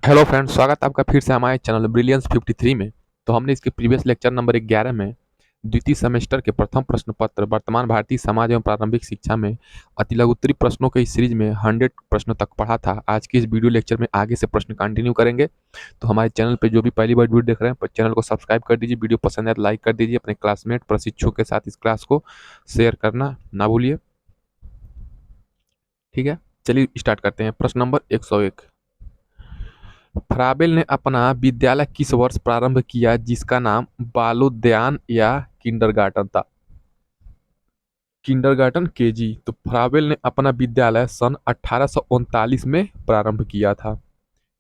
Hello friends, स्वागत है आपका फिर से हमारे चैनल ब्रिलियंस 53 में। तो हमने इसके प्रीवियस लेक्चर नंबर 11 में द्वितीय सेमेस्टर के प्रथम प्रश्न पत्र वर्तमान भारतीय समाज एवं प्रारंभिक शिक्षा में अतिलघुत्तरी प्रश्नों के इस सीरीज में 100 प्रश्न तक पढ़ा था। आज के इस वीडियो लेक्चर में आगे से प्रश्न कंटिन्यू करेंगे। तो हमारे चैनल पर जो भी पहली बार वीडियो देख रहे हैं चैनल को सब्सक्राइब कर दीजिए। वीडियो पसंद है तो लाइक कर दीजिए। अपने क्लासमेट प्रशिक्षुओं के साथ इस क्लास को शेयर करना ना भूलिए। ठीक है, चलिए स्टार्ट करते हैं। प्रश्न नंबर 101, फ्राबेल ने अपना विद्यालय किस वर्ष प्रारंभ किया जिसका नाम बालोद्यान या किंडरगार्टन था? Kindergarten KG. तो फ्राबेल ने अपना विद्यालय सन 1839 में प्रारंभ किया था।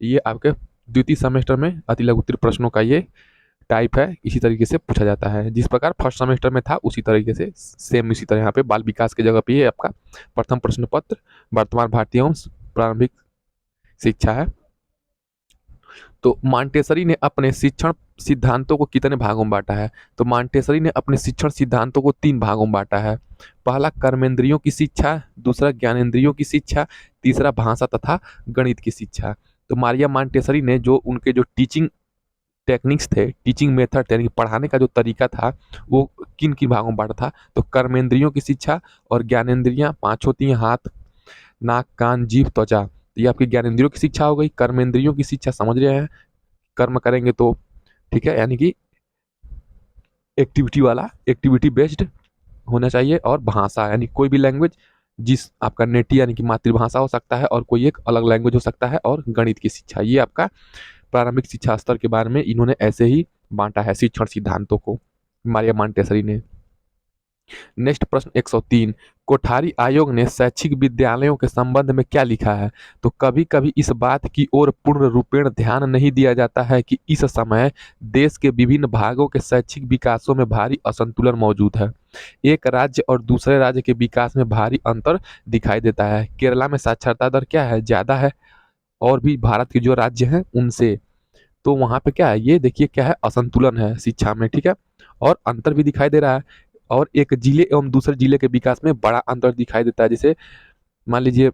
ये आपके द्वितीय सेमेस्टर में अतिलघुत्तरी प्रश्नों का ये टाइप है। इसी तरीके से पूछा जाता है जिस प्रकार फर्स्ट सेमेस्टर में था, उसी तरीके से सेम इसी तरह यहाँ पे बाल विकास की जगह पे ये आपका प्रथम प्रश्न पत्र वर्तमान भारतीय एवं प्रारंभिक शिक्षा है। तो मॉन्टेसरी ने अपने शिक्षण सिद्धांतों को कितने भागों में बांटा है? तो मॉन्टेसरी ने अपने शिक्षण सिद्धांतों को 3 भागों में बांटा है। पहला कर्मेंद्रियों की शिक्षा, दूसरा ज्ञानेंद्रियों की शिक्षा, तीसरा भाषा तथा गणित की शिक्षा। तो मारिया मॉन्टेसरी ने जो उनके जो टीचिंग टेक्निक्स थे, टीचिंग मेथड यानी कि पढ़ाने का जो तरीका था, वो किन किन भागों में बांटा था? तो कर्मेंद्रियों की शिक्षा और ज्ञानेंद्रियां 5 होती हैं, हाथ, नाक, कान, जीभ, त्वचा। तो ये आपकी ज्ञानेंद्रियों की शिक्षा हो गई। कर्मेंद्रियों की शिक्षा समझ रहे हैं, कर्म करेंगे तो ठीक है, यानी कि एक्टिविटी वाला, एक्टिविटी बेस्ड होना चाहिए। और भाषा यानी कोई भी लैंग्वेज जिस आपका नेटिव यानी कि मातृभाषा हो सकता है और कोई एक अलग लैंग्वेज हो सकता है। और गणित की शिक्षा, ये आपका प्रारंभिक शिक्षा स्तर के बारे में इन्होंने ऐसे ही बांटा है शिक्षण सिद्धांतों को, मारिया मॉन्टेसरी ने। नेक्स्ट प्रश्न 103, कोठारी आयोग ने शैक्षिक विद्यालयों के संबंध में क्या लिखा है? तो कभी कभी इस बात की ओर पूर्ण रूपेण ध्यान नहीं दिया जाता है कि इस समय देश के विभिन्न भागों के शैक्षिक विकासों में भारी असंतुलन मौजूद है। एक राज्य और दूसरे राज्य के विकास में भारी अंतर दिखाई देता है। केरला में साक्षरता दर क्या है? ज़्यादा है और भी भारत के जो राज्य हैं उनसे। तो वहाँ पे क्या है, ये देखिए क्या है, असंतुलन है शिक्षा में। ठीक है, और अंतर भी दिखाई दे रहा है। और एक जिले एवं दूसरे जिले के विकास में बड़ा अंतर दिखाई देता है। जैसे मान लीजिए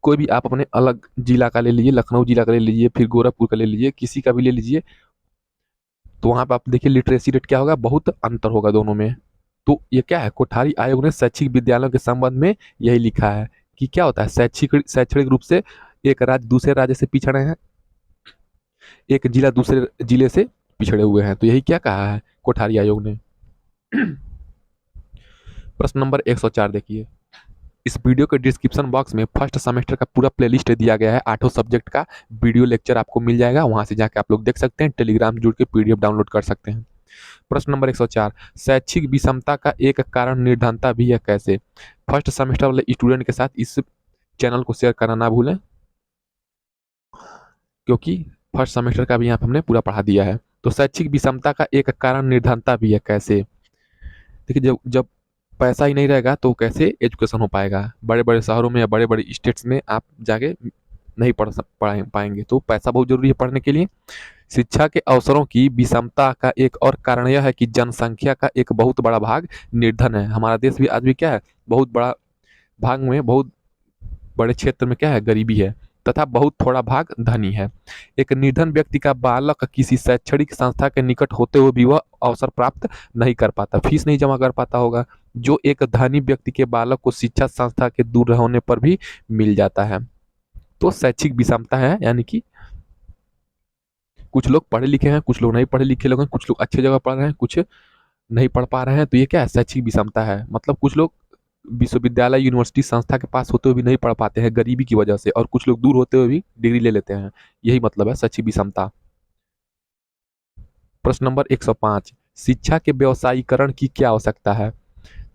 कोई भी आप अपने अलग जिला का ले लीजिए, लखनऊ जिला का ले लीजिए, फिर गोरखपुर का ले लीजिए, किसी का भी ले लीजिए, तो वहाँ पे आप देखिए लिटरेसी रेट क्या होगा, बहुत अंतर होगा दोनों में। तो ये क्या है, कोठारी आयोग ने शैक्षिक विद्यालयों के संबंध में यही लिखा है कि क्या होता है, शैक्षणिक रूप से एक राज्य दूसरे राज्य से पिछड़े हैं, एक जिला दूसरे जिले से पिछड़े हुए हैं। तो यही क्या कहा है कोठारी आयोग ने। प्रश्न नंबर 104 देखिए, इस वीडियो के डिस्क्रिप्शन बॉक्स में फर्स्ट सेमेस्टर का पूरा प्लेलिस्ट दिया गया है। 8 सब्जेक्ट का वीडियो लेक्चर आपको मिल जाएगा, वहां से जाके आप लोग देख सकते हैं, टेलीग्राम जुड़ के पीडीएफ डाउनलोड कर सकते हैं। प्रश्न नंबर 104, शैक्षिक विषमता का एक कारण निर्धनता भी है कैसे? फर्स्ट सेमेस्टर वाले स्टूडेंट के साथ इस चैनल को शेयर करना ना भूलें, क्योंकि फर्स्ट सेमेस्टर का भी यहाँ पे हमने पूरा पढ़ा दिया है। तो शैक्षिक विषमता का एक कारण निर्धनता भी है कैसे? देखिए, जब जब पैसा ही नहीं रहेगा तो कैसे एजुकेशन हो पाएगा? बड़े बड़े शहरों में या बड़े बड़े स्टेट्स में आप जाके नहीं पढ़ पाएंगे, तो पैसा बहुत जरूरी है पढ़ने के लिए। शिक्षा के अवसरों की विषमता का एक और कारण यह है कि जनसंख्या का एक बहुत बड़ा भाग निर्धन है। हमारा देश भी आज भी क्या है, बहुत बड़ा भाग में, बहुत बड़े क्षेत्र में क्या है, गरीबी है तथा बहुत थोड़ा भाग धनी है। एक निर्धन व्यक्ति का बालक किसी शैक्षणिक संस्था के निकट होते हुए भी वह अवसर प्राप्त नहीं कर पाता, फीस नहीं जमा कर पाता होगा, जो एक धनी व्यक्ति के बालक को शिक्षा संस्था के दूर होने पर भी मिल जाता है। तो शैक्षिक विषमता है, यानी कि कुछ लोग पढ़े लिखे हैं, कुछ लोग नहीं पढ़े लिखे लोग हैं, कुछ लोग अच्छे जगह पढ़ रहे हैं, कुछ नहीं पढ़ पा रहे हैं। तो ये क्या है, शैक्षिक विषमता है। मतलब कुछ लोग विश्वविद्यालय यूनिवर्सिटी संस्था के पास होते हुए भी नहीं पढ़ पाते हैं गरीबी की वजह से, और कुछ लोग दूर होते हुए भी डिग्री ले लेते हैं। यही मतलब है शैक्षिक विषमता। प्रश्न नंबर 105, शिक्षा के व्यवसायीकरण की क्या आवश्यकता है?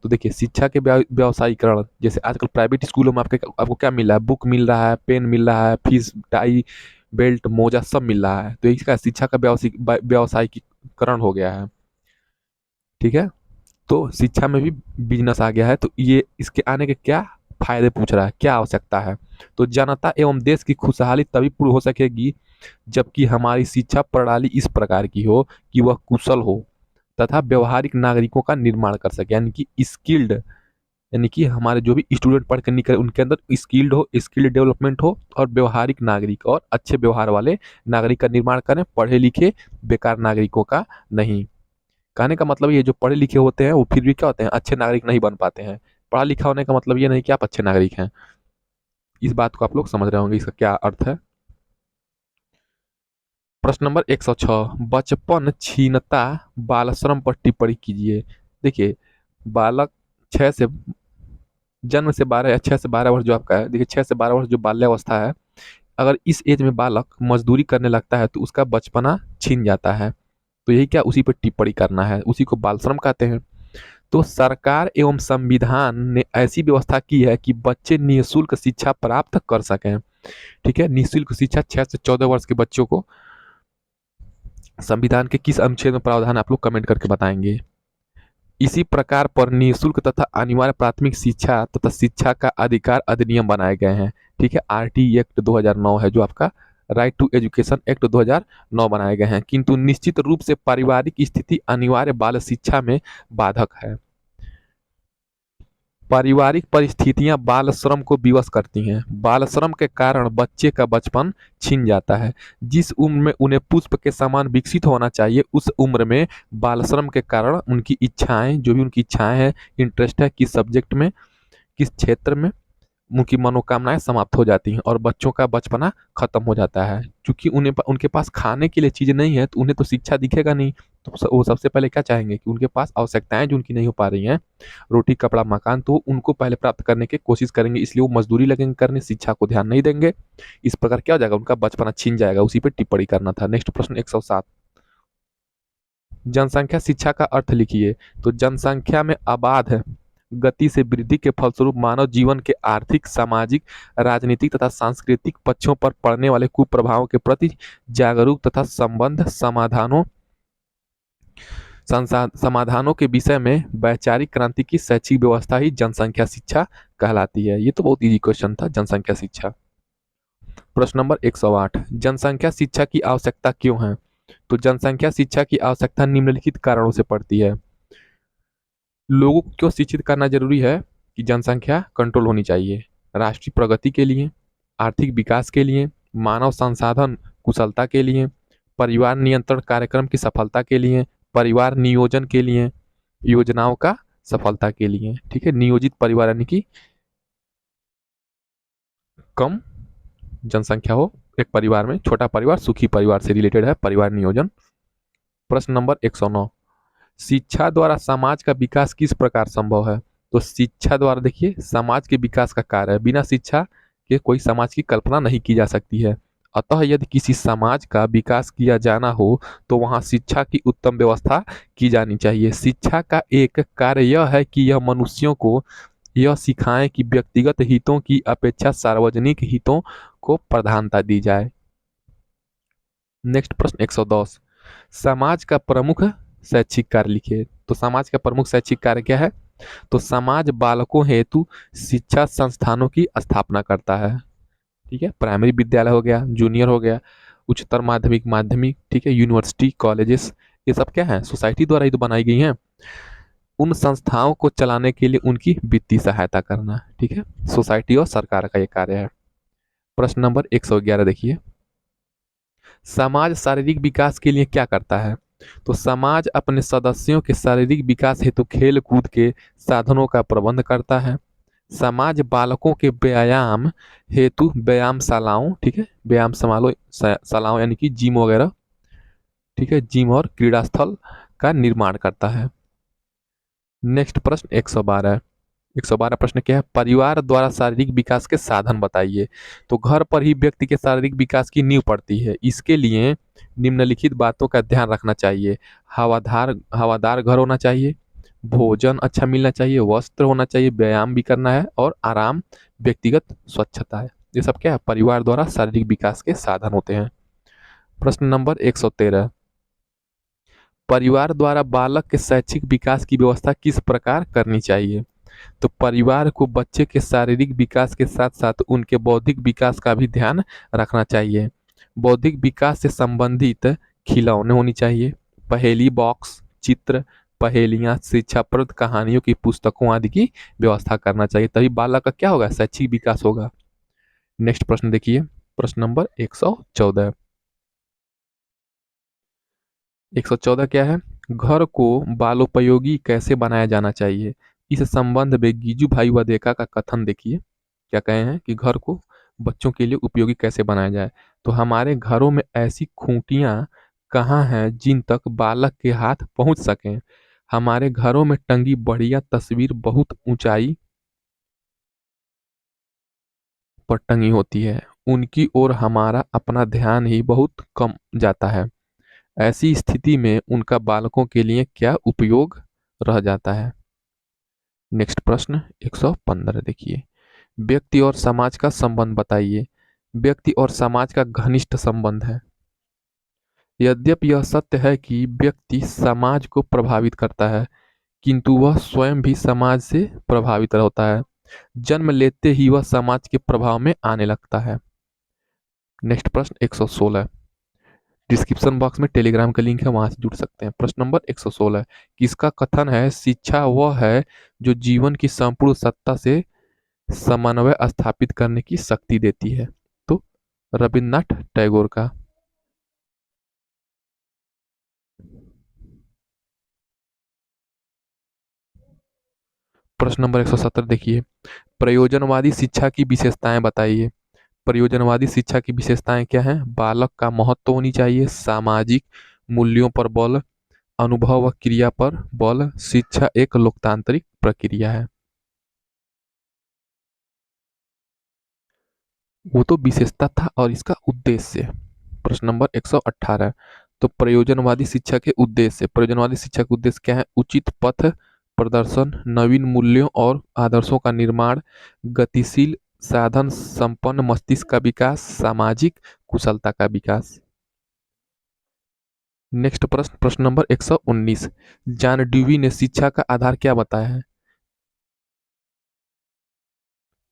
तो देखिए, शिक्षा के व्यवसायीकरण, जैसे आजकल प्राइवेट स्कूलों में आपको क्या मिल रहा है, बुक मिल रहा है, पेन मिल रहा है, फीस, टाई, बेल्ट, मोजा सब मिल रहा है। तो इसका शिक्षा का व्यवसायीकरण हो गया है। ठीक है, तो शिक्षा में भी बिजनेस आ गया है। तो ये इसके आने के क्या फायदे पूछ रहा है, क्या आवश्यकता है? तो जनता एवं देश की खुशहाली तभी पूर्ण हो सकेगी जबकि हमारी शिक्षा प्रणाली इस प्रकार की हो कि वह कुशल हो तथा व्यवहारिक नागरिकों का निर्माण कर सके, यानी कि स्किल्ड, यानी कि हमारे जो भी स्टूडेंट पढ़ कर निकले उनके अंदर स्किल डेवलपमेंट हो और व्यवहारिक नागरिक और अच्छे व्यवहार वाले नागरिक का निर्माण करें, पढ़े लिखे बेकार नागरिकों का नहीं। कहने का मतलब ये जो पढ़े लिखे होते हैं वो फिर भी क्या होते हैं, अच्छे नागरिक नहीं बन पाते हैं। पढ़ा लिखा होने का मतलब ये नहीं कि आप अच्छे नागरिक हैं। इस बात को आप लोग समझ रहे होंगे इसका क्या अर्थ है। प्रश्न नंबर 106, बचपन छीनता बाल श्रम पर टिप्पणी कीजिए। देखिए, बालक 6 से जन्म से 12 या 6 से 12 वर्ष जो आपका है, देखिए 6 से 12 वर्ष जो बाल्यावस्था है, अगर इस एज में बालक मजदूरी करने लगता है तो उसका बचपना छीन जाता है। तो यही क्या, उसी पर टिप्पणी करना है, उसी को बाल श्रम कहते हैं। तो सरकार एवं संविधान ने ऐसी व्यवस्था की है कि बच्चे निःशुल्क शिक्षा प्राप्त कर सकें। ठीक है, निःशुल्क शिक्षा 6 से 14 वर्ष के बच्चों को संविधान के किस अनुच्छेद में प्रावधान, आप लोग कमेंट करके बताएंगे। इसी प्रकार पर निःशुल्क तथा अनिवार्य प्राथमिक शिक्षा तथा शिक्षा का अधिकार अधिनियम बनाए गए हैं। ठीक है, आरटी एक्ट 2009 है जो आपका राइट टू एजुकेशन एक्ट 2009 बनाए गए हैं, किंतु निश्चित रूप से पारिवारिक स्थिति अनिवार्य बाल शिक्षा में बाधक है। पारिवारिक परिस्थितियां बाल श्रम को विवश करती हैं। बाल श्रम के कारण बच्चे का बचपन छिन जाता है। जिस उम्र में उन्हें पुष्प के समान विकसित होना चाहिए उस उम्र में बाल श्रम के कारण उनकी इच्छाएं, जो भी उनकी इच्छाएं हैं, इंटरेस्ट है किस सब्जेक्ट में, किस क्षेत्र में, उनकी मनोकामनाएं समाप्त हो जाती हैं और बच्चों का बचपना खत्म हो जाता है। क्योंकि उनके पास खाने के लिए चीज़ नहीं है तो उन्हें तो शिक्षा दिखेगा नहीं। तो वो सबसे पहले क्या चाहेंगे कि उनके पास आवश्यकताएं जो उनकी नहीं हो पा रही हैं, रोटी कपड़ा मकान, तो उनको पहले प्राप्त करने की कोशिश करेंगे, इसलिए वो मजदूरी लगेंगे करने, शिक्षा को ध्यान नहीं देंगे। इस प्रकार क्या हो जाएगा, उनका बचपना छीन जाएगा। उसी पर टिप्पणी करना था। नेक्स्ट प्रश्न 107, जनसंख्या शिक्षा का अर्थ लिखिए। तो जनसंख्या में अबाध गति से वृद्धि के फलस्वरूप मानव जीवन के आर्थिक, सामाजिक, राजनीतिक तथा सांस्कृतिक पक्षों पर पड़ने वाले कुप्रभावों के प्रति जागरूक तथा संबंध समाधानों के विषय में वैचारिक क्रांति की शैक्षिक व्यवस्था ही जनसंख्या शिक्षा कहलाती है। ये तो बहुत इजी क्वेश्चन था, जनसंख्या शिक्षा। प्रश्न नंबर 108, जनसंख्या शिक्षा की आवश्यकता क्यों है। तो जनसंख्या शिक्षा की आवश्यकता निम्नलिखित कारणों से पड़ती है। लोगों को क्यों शिक्षित करना जरूरी है कि जनसंख्या कंट्रोल होनी चाहिए, राष्ट्रीय प्रगति के लिए, आर्थिक विकास के लिए, मानव संसाधन कुशलता के लिए, परिवार नियंत्रण कार्यक्रम की सफलता के लिए, परिवार नियोजन के लिए, योजनाओं का सफलता के लिए। ठीक है, नियोजित परिवार यानी कि कम जनसंख्या हो एक परिवार में, छोटा परिवार सुखी परिवार से रिलेटेड है परिवार नियोजन। प्रश्न नंबर 109, शिक्षा द्वारा समाज का विकास किस प्रकार संभव है। तो शिक्षा द्वारा देखिए समाज के विकास का कार्य है, बिना शिक्षा के कोई समाज की कल्पना नहीं की जा सकती है। अतः यदि किसी समाज का विकास किया जाना हो तो वहां शिक्षा की उत्तम व्यवस्था की जानी चाहिए। शिक्षा का एक कार्य यह है कि यह मनुष्यों को यह सिखाएं कि व्यक्तिगत हितों की अपेक्षा सार्वजनिक हितों को प्रधानता दी जाए। नेक्स्ट प्रश्न 110, समाज का प्रमुख शैक्षिक कार्य लिखिए। तो समाज का प्रमुख शैक्षिक कार्य क्या है। तो समाज बालकों हेतु शिक्षा संस्थानों की स्थापना करता है। ठीक है, प्राइमरी विद्यालय हो गया, जूनियर हो गया, उच्चतर माध्यमिक, माध्यमिक, ठीक है, यूनिवर्सिटी, कॉलेजेस, ये सब क्या है, सोसाइटी द्वारा ही तो बनाई गई हैं। उन संस्थाओं को चलाने के लिए उनकी वित्तीय सहायता करना। ठीक है, सोसाइटी और सरकार का ये कार्य है। प्रश्न नंबर 111 देखिए, समाज शारीरिक विकास के लिए क्या करता है। तो समाज अपने सदस्यों के शारीरिक विकास हेतु खेल कूद के साधनों का प्रबंध करता है। समाज बालकों के व्यायाम हेतु व्यायामशालाओं, ठीक है, शालाओं यानी कि जिम वगैरह, ठीक है, जिम और क्रीड़ा स्थल का निर्माण करता है। नेक्स्ट प्रश्न 112, 112 प्रश्न क्या है, परिवार द्वारा शारीरिक विकास के साधन बताइए। तो घर पर ही व्यक्ति के शारीरिक विकास की नींव पड़ती है। इसके लिए निम्नलिखित बातों का ध्यान रखना चाहिए। हवादार घर होना चाहिए, भोजन अच्छा मिलना चाहिए, वस्त्र होना चाहिए, व्यायाम भी करना है और आराम, व्यक्तिगत स्वच्छता है। ये सब क्या है, परिवार द्वारा शारीरिक विकास के साधन होते हैं। प्रश्न नंबर 113, परिवार द्वारा बालक के शैक्षिक विकास की व्यवस्था किस प्रकार करनी चाहिए। तो परिवार को बच्चे के शारीरिक विकास के साथ साथ उनके बौद्धिक विकास का भी ध्यान रखना चाहिए। बौद्धिक विकास से संबंधित खिलौने होनी चाहिए, पहेली बॉक्स, चित्र, पहेलियाँ, शिक्षाप्रद कहानियों की पुस्तकों आदि की व्यवस्था करना चाहिए, तभी बालक का क्या होगा, शैक्षिक विकास होगा। नेक्स्ट प्रश्न देखिए, प्रश्न नंबर 114। 114 क्या है? घर को बालोपयोगी कैसे बनाया जाना चाहिए? इस संबंध में गीजू भाई वदेका का कथन देखिए, क्या कहे हैं कि घर को बच्चों के लिए उपयोगी कैसे बनाया जाए। तो हमारे घरों में ऐसी खूंटियां कहाँ हैं जिन तक बालक के हाथ पहुंच सकें। हमारे घरों में टंगी बढ़िया तस्वीर बहुत ऊंचाई पर टंगी होती है, उनकी ओर हमारा अपना ध्यान ही बहुत कम जाता है। ऐसी स्थिति में उनका बालकों के लिए क्या उपयोग रह जाता है। नेक्स्ट प्रश्न 115 देखिए, व्यक्ति और समाज का संबंध बताइए। व्यक्ति और समाज का घनिष्ठ संबंध है। यद्यपि यह सत्य है कि व्यक्ति समाज को प्रभावित करता है, किंतु वह स्वयं भी समाज से प्रभावित होता है। जन्म लेते ही वह समाज के प्रभाव में आने लगता है। नेक्स्ट प्रश्न 116, डिस्क्रिप्शन बॉक्स में टेलीग्राम का लिंक है, वहां से जुड़ सकते हैं। प्रश्न नंबर 116, किसका कथन है शिक्षा वह है जो जीवन की संपूर्ण सत्ता से समन्वय स्थापित करने की शक्ति देती है? तो रविन्द्रनाथ टैगोर का। प्रश्न नंबर 117 देखिए, प्रयोजनवादी शिक्षा की विशेषताएं बताइए। प्रयोजनवादी शिक्षा की विशेषताएं क्या हैं? बालक का महत्व होनी चाहिए, सामाजिक मूल्यों पर बल, अनुभव व क्रिया पर बल, शिक्षा एक लोकतांत्रिक प्रक्रिया है। वो तो विशेषता था और इसका उद्देश्य। प्रश्न नंबर 118, तो प्रयोजनवादी शिक्षा के उद्देश्य, प्रयोजनवादी शिक्षा के उद्देश्य क्या है? उचित पथ प्रदर्शन, नवीन मूल्यों और आदर्शों का निर्माण, गतिशील साधन संपन्न मस्तिष्क का विकास, सामाजिक कुशलता का विकास। नेक्स्ट प्रश्न, प्रश्न नंबर 119, जॉन ड्यूवी ने शिक्षा का आधार क्या बताया है?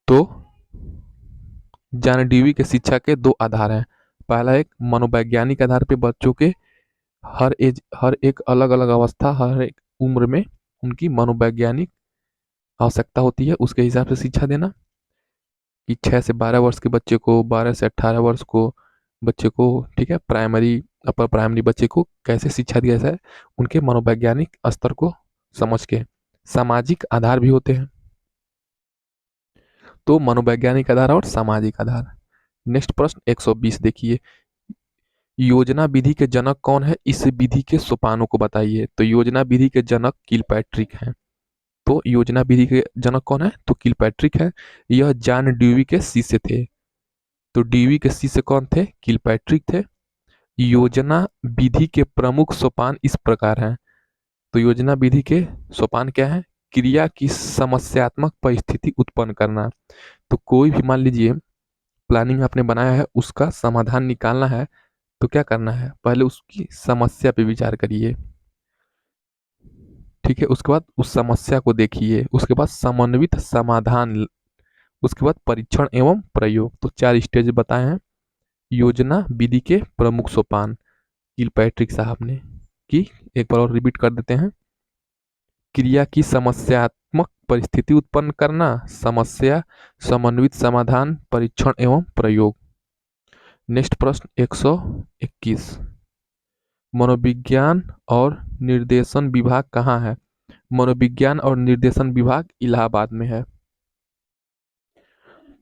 तो जॉन ड्यूवी के शिक्षा के दो आधार हैं। पहला एक मनोवैज्ञानिक आधार पे बच्चों के हर एक अलग अलग अवस्था, हर एक उम्र में उनकी मनोवैज्ञानिक आवश्यकता होती है, उसके हिसाब से शिक्षा देना। कि 6 से 12 वर्ष के बच्चे को, 12 से 18 वर्ष को बच्चे को, ठीक है, प्राइमरी अपर प्राइमरी बच्चे को कैसे शिक्षा दिया जाए, उनके मनोवैज्ञानिक स्तर को समझ के। सामाजिक आधार भी होते हैं, तो मनोवैज्ञानिक आधार और सामाजिक आधार। नेक्स्ट प्रश्न 120 देखिए, योजना विधि के जनक कौन है? इस विधि के सोपानों को बताइए। तो योजना विधि के जनक किलपैट्रिक हैं। तो योजना विधि के जनक कौन है? तो किलपैट्रिक है। यह जॉन ड्यूवी के शिष्य थे। तो ड्यूवी के शिष्य कौन थे? किलपैट्रिक थे। योजना विधि के प्रमुख सोपान इस प्रकार हैं। तो योजना विधि के सोपान क्या है? क्रिया की समस्यात्मक परिस्थिति उत्पन्न करना। तो कोई भी मान लीजिए प्लानिंग आपने बनाया है, उसका समाधान निकालना है, तो क्या करना है? पहले उसकी समस्या पे विचार करिए, ठीक है, उसके बाद उस समस्या को देखिए, उसके बाद समन्वित समाधान, उसके बाद परीक्षण एवं प्रयोग। तो 4 स्टेज बताए हैं योजना विधि के प्रमुख सोपान किलपैट्रिक साहब ने। कि एक बार और रिपीट कर देते हैं, क्रिया की समस्यात्मक परिस्थिति उत्पन्न करना, समस्या, समन्वित समाधान, परीक्षण एवं प्रयोग। नेक्स्ट प्रश्न 121, मनोविज्ञान और निर्देशन विभाग कहाँ है? मनोविज्ञान और निर्देशन विभाग इलाहाबाद में है।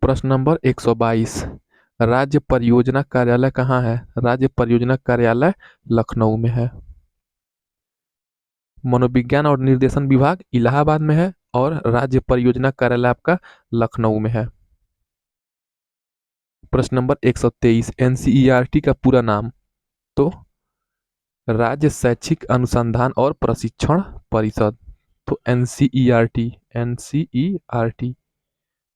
प्रश्न नंबर 122, राज्य परियोजना कार्यालय कहाँ है? राज्य परियोजना कार्यालय लखनऊ में है। मनोविज्ञान और निर्देशन विभाग इलाहाबाद में है और राज्य परियोजना कार्यालय आपका लखनऊ में है। प्रश्न नंबर 123, एनसीईआरटी का पूरा नाम? तो राज्य शैक्षिक अनुसंधान और प्रशिक्षण परिषद। तो एनसीईआरटी, एनसीईआरटी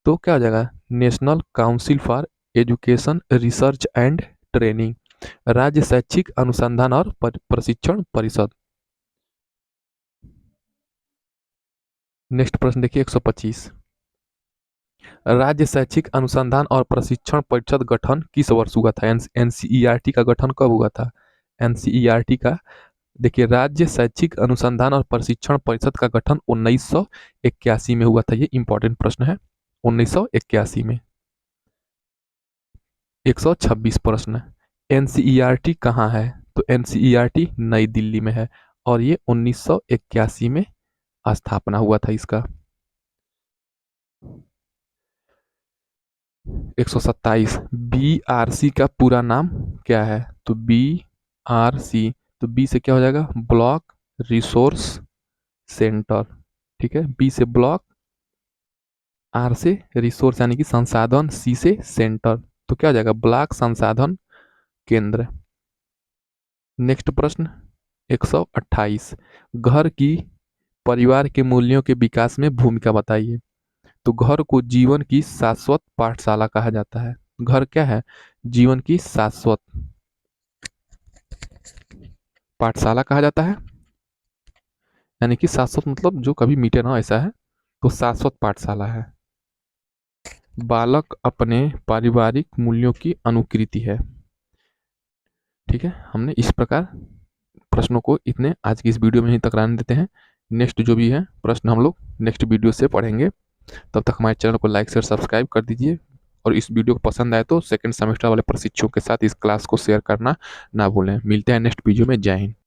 तो क्या हो जाएगा? National council for education research and training, राज्य शैक्षिक अनुसंधान और प्रशिक्षण परिषद। नेक्स्ट प्रश्न देखिए 125, राज्य शैक्षिक अनुसंधान और प्रशिक्षण परिषद गठन किस वर्ष हुआ था? एनसीईआरटी का गठन कब हुआ था? एनसीईआरटी का देखिए, राज्य शैक्षिक अनुसंधान और प्रशिक्षण परिषद का गठन 1981 में हुआ था। ये इंपॉर्टेंट प्रश्न है, 1981 में। 126 प्रश्न। एनसीईआरटी कहाँ है? तो एनसीईआरटी नई दिल्ली में है और ये 1981 में स्थापना हुआ था इसका। 127। बीआरसी का पूरा नाम क्या है? तो बीआरसी, तो बी से क्या हो जाएगा? Block resource centre. ठीक है, बी से ब्लॉक, आर से रिसोर्स यानी कि संसाधन, सी से सेंटर, तो क्या हो जाएगा? ब्लॉक संसाधन केंद्र। नेक्स्ट प्रश्न 128। घर की परिवार के मूल्यों के विकास में भूमिका बताइए। तो घर को जीवन की शाश्वत पाठशाला कहा जाता है। घर क्या है? जीवन की शाश्वत पाठशाला कहा जाता है, यानी कि शाश्वत मतलब जो कभी मिटे ना, ऐसा है, तो शाश्वत पाठशाला है। बालक अपने पारिवारिक मूल्यों की अनुकृति है। ठीक है, हमने इस प्रकार प्रश्नों को इतने आज की इस वीडियो में ही तक रहने देते हैं। नेक्स्ट जो भी है प्रश्न हम लोग नेक्स्ट वीडियो से पढ़ेंगे। तब तक हमारे चैनल को लाइक शेयर सब्सक्राइब कर दीजिए, और इस वीडियो को पसंद आए तो सेकंड सेमेस्टर वाले प्रशिक्षुओं के साथ इस क्लास को शेयर करना ना भूलें। मिलते हैं नेक्स्ट वीडियो में। जय हिंद।